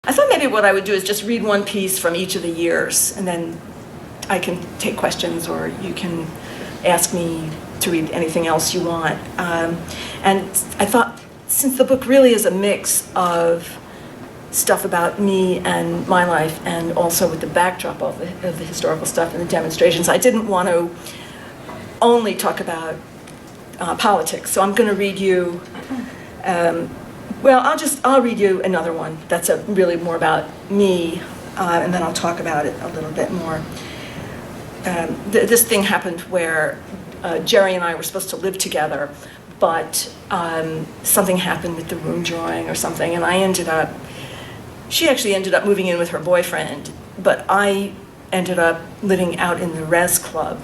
I thought maybe what I would do is just read one piece from each of the years, and then I can take questions, or you can ask me to read anything else you want. And I thought, since the book really is a mix of stuff about me and my life, and also with the backdrop of the historical stuff and the demonstrations, I didn't want to only talk about politics. So I'm going to read you, well, I'll read you another one that's really more about me, and then I'll talk about it a little bit more. This thing happened where Jerry and I were supposed to live together, but something happened with the room drawing or something, and she actually ended up moving in with her boyfriend, but I ended up living out in the res club,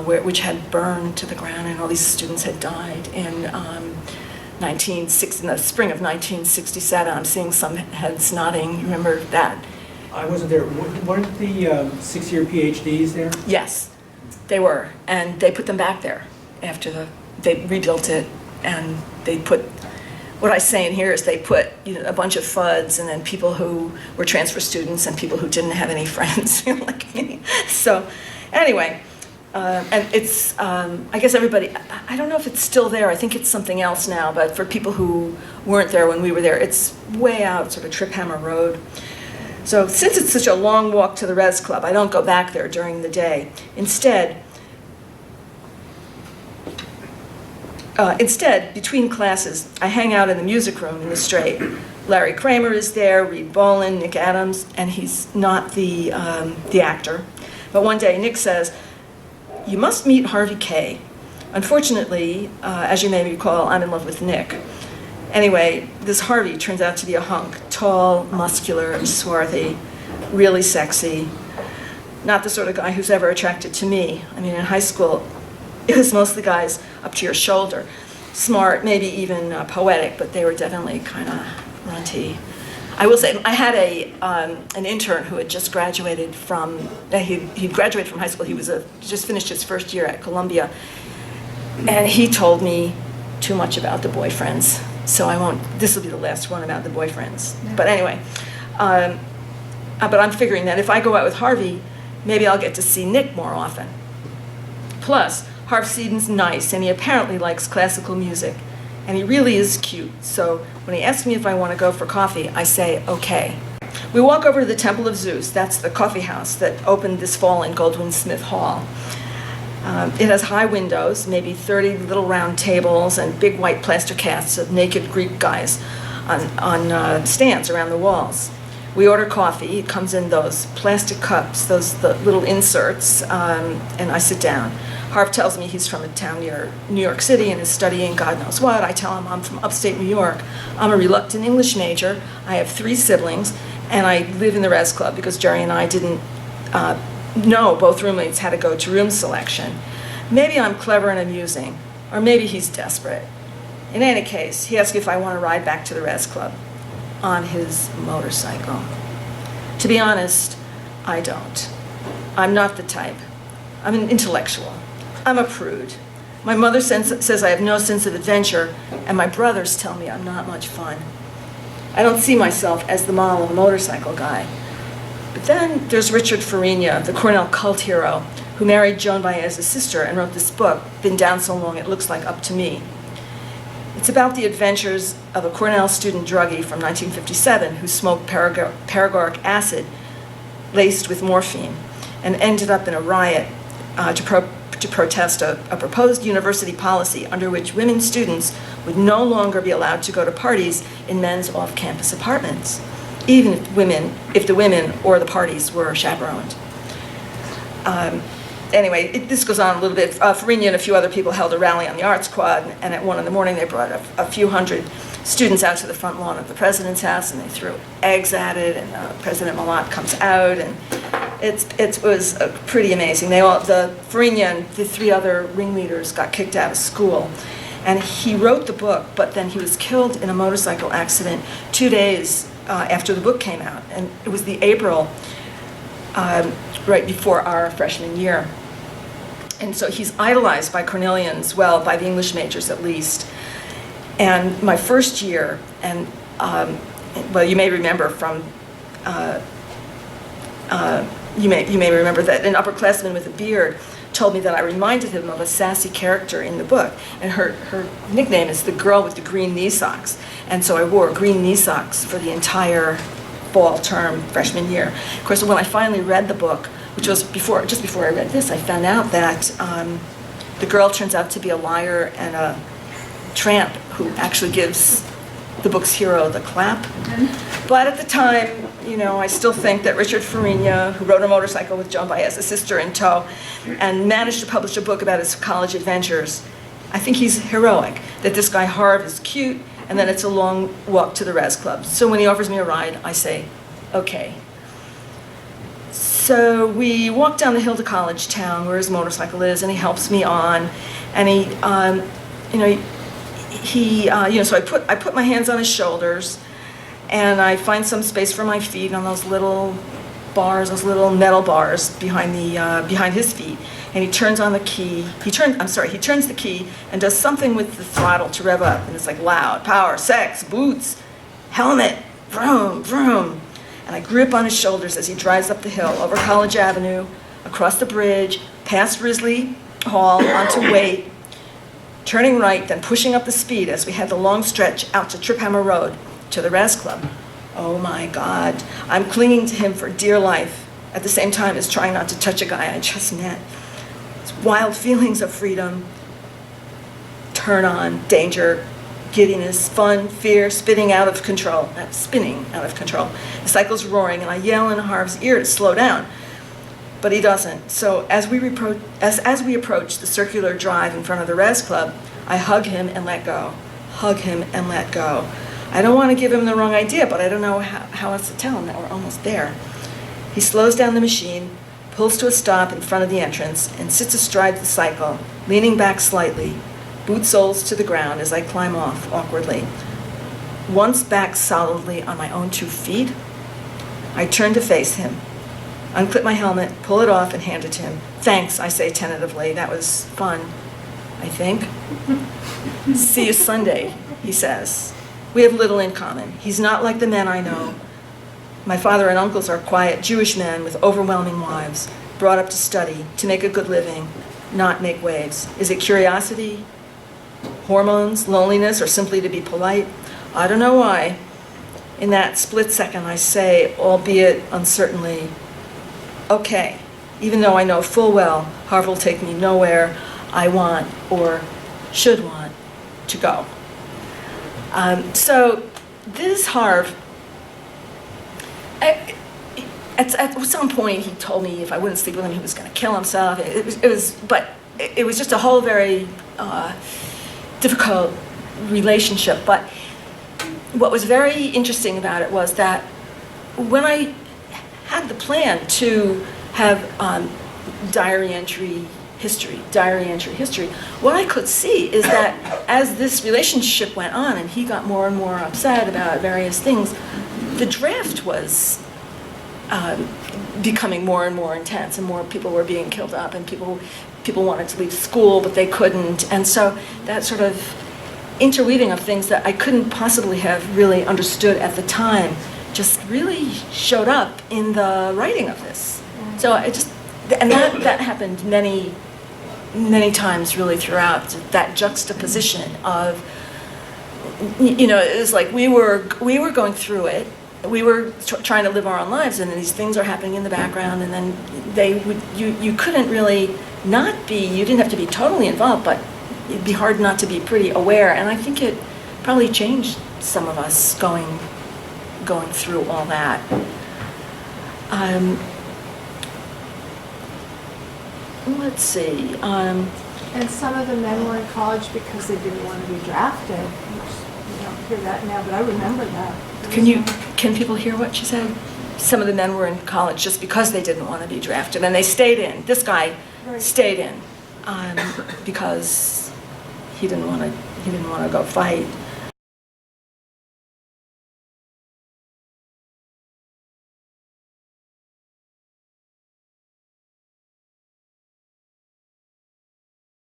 which had burned to the ground, and all these students had died in in the spring of 1967. I'm seeing some heads nodding. You remember that? I wasn't there. Weren't the 6-year PhDs there? Yes, they were, and they put them back there after they rebuilt it, and they put, what I say in here is they put a bunch of FUDs, and then people who were transfer students and people who didn't have any friends like me. So anyway, and it's, I guess everybody, I don't know if it's still there, I think it's something else now, but for people who weren't there when we were there, it's way out, sort of Triphammer Road. So since it's such a long walk to the res club, I don't go back there during the day. Instead, between classes, I hang out in the music room in the Straight. Larry Kramer is there, Reed Bolin, Nick Adams, and he's not the actor. But one day Nick says, "You must meet Harvey K." Unfortunately, as you may recall, I'm in love with Nick. Anyway, this Harvey turns out to be a hunk, tall, muscular, swarthy, really sexy. Not the sort of guy who's ever attracted to me. I mean, in high school, it was mostly guys up to your shoulder. Smart, maybe even poetic, but they were definitely kind of runty. I will say, I had an intern who had just graduated from, he graduated from high school. He was just finished his first year at Columbia. And he told me too much about the boyfriends. So I won't, this will be the last one about the boyfriends. Yeah. But anyway, but I'm figuring that if I go out with Harvey, maybe I'll get to see Nick more often. Plus, Harv Seaton's nice, and he apparently likes classical music. And he really is cute. So when he asks me if I want to go for coffee, I say, okay. We walk over to the Temple of Zeus. That's the coffee house that opened this fall in Goldwyn Smith Hall. It has high windows, maybe 30 little round tables, and big white plaster casts of naked Greek guys on stands around the walls. We order coffee. It comes in those plastic cups, the little inserts, and I sit down. Harv tells me he's from a town near New York City and is studying God knows what. I tell him I'm from upstate New York. I'm a reluctant English major. I have 3 siblings, and I live in the res club because Jerry and I didn't know both roommates had to go to room selection. Maybe I'm clever and amusing, or maybe he's desperate. In any case, he asks if I want to ride back to the res club on his motorcycle. To be honest, I don't. I'm not the type. I'm an intellectual. I'm a prude. My mother says I have no sense of adventure, and my brothers tell me I'm not much fun. I don't see myself as the model of a motorcycle guy. But then there's Richard Farina, the Cornell cult hero, who married Joan Baez's sister and wrote this book, Been Down So Long It Looks Like Up to Me. It's about the adventures of a Cornell student druggie from 1957 who smoked paregoric acid laced with morphine and ended up in a riot to protest a proposed university policy under which women students would no longer be allowed to go to parties in men's off-campus apartments, even if the women or the parties were chaperoned. Anyway, this goes on a little bit. Farina and a few other people held a rally on the Arts Quad, and at 1 in the morning they brought a few hundred students out to the front lawn of the president's house, and they threw eggs at it, and President Malat comes out, and it was pretty amazing. The Farina and the 3 other ringleaders got kicked out of school, and he wrote the book, but then he was killed in a motorcycle accident 2 days after the book came out, and it was the April right before our freshman year. And so he's idolized by Cornellians, well, by the English majors at least. And my first year, and well, you may remember from you may remember that an upperclassman with a beard told me that I reminded him of a sassy character in the book, and her nickname is the girl with the green knee socks. And so I wore green knee socks for the entire fall term freshman year. Of course, when I finally read the book, which was just before I read this, I found out that the girl turns out to be a liar and a tramp who actually gives the book's hero the clap. But at the time, I still think that Richard Farina, who rode a motorcycle with Joan Baez's sister in tow and managed to publish a book about his college adventures, I think he's heroic. That this guy Harv is cute, and then it's a long walk to the res club. So when he offers me a ride, I say, okay. So we walk down the hill to College Town, where his motorcycle is, and he helps me on, and so I put my hands on his shoulders, and I find some space for my feet on those little bars, those little metal bars behind his feet. And he turns on the key. He turns the key and does something with the throttle to rev up, and it's like loud, power, sex, boots, helmet, vroom, vroom. And I grip on his shoulders as he drives up the hill, over College Avenue, across the bridge, past Risley Hall, onto Waite, turning right, then pushing up the speed as we had the long stretch out to Trip Hammer Road, to the Res Club. Oh my God, I'm clinging to him for dear life, at the same time as trying not to touch a guy I just met. It's wild feelings of freedom, turn on, danger, giddiness, fun, fear, spinning out of control. The cycle's roaring, and I yell in Harv's ear to slow down, but he doesn't. So as we approach the circular drive in front of the Res Club, I hug him and let go. Hug him and let go. I don't want to give him the wrong idea, but I don't know how else to tell him that we're almost there. He slows down the machine, pulls to a stop in front of the entrance, and sits astride the cycle, leaning back slightly, boot soles to the ground as I climb off awkwardly. Once back solidly on my own 2 feet, I turn to face him, unclip my helmet, pull it off, and hand it to him. Thanks, I say tentatively. That was fun, I think. See you Sunday, he says. We have little in common. He's not like the men I know. My father and uncles are quiet Jewish men with overwhelming wives, brought up to study, to make a good living, not make waves. Is it curiosity, hormones, loneliness, or simply to be polite? I don't know why. In that split second, I say, albeit uncertainly, okay, even though I know full well Harv will take me nowhere I want or should want to go. So this Harv, at some point he told me if I wouldn't sleep with him, he was going to kill himself. It was just a whole very difficult relationship. But what was very interesting about it was that when I had the plan to have diary entry history, what I could see is that as this relationship went on and he got more and more upset about various things, the draft was becoming more and more intense, and more people were being killed up, and people wanted to leave school, but they couldn't. And so that sort of interweaving of things that I couldn't possibly have really understood at the time just really showed up in the writing of this. So that happened many times really throughout, that juxtaposition of, it was like we were going through it, we were trying to live our own lives, and then these things are happening in the background, and then you couldn't really not be, you didn't have to be totally involved, but it'd be hard not to be pretty aware. And I think it probably changed some of us going through all that. Let's see. And some of the men were in college because they didn't want to be drafted. Which you don't hear that now, but I remember that. Can people hear what she said? Some of the men were in college just because they didn't want to be drafted, and they stayed in. This guy stayed in because he didn't want to go fight.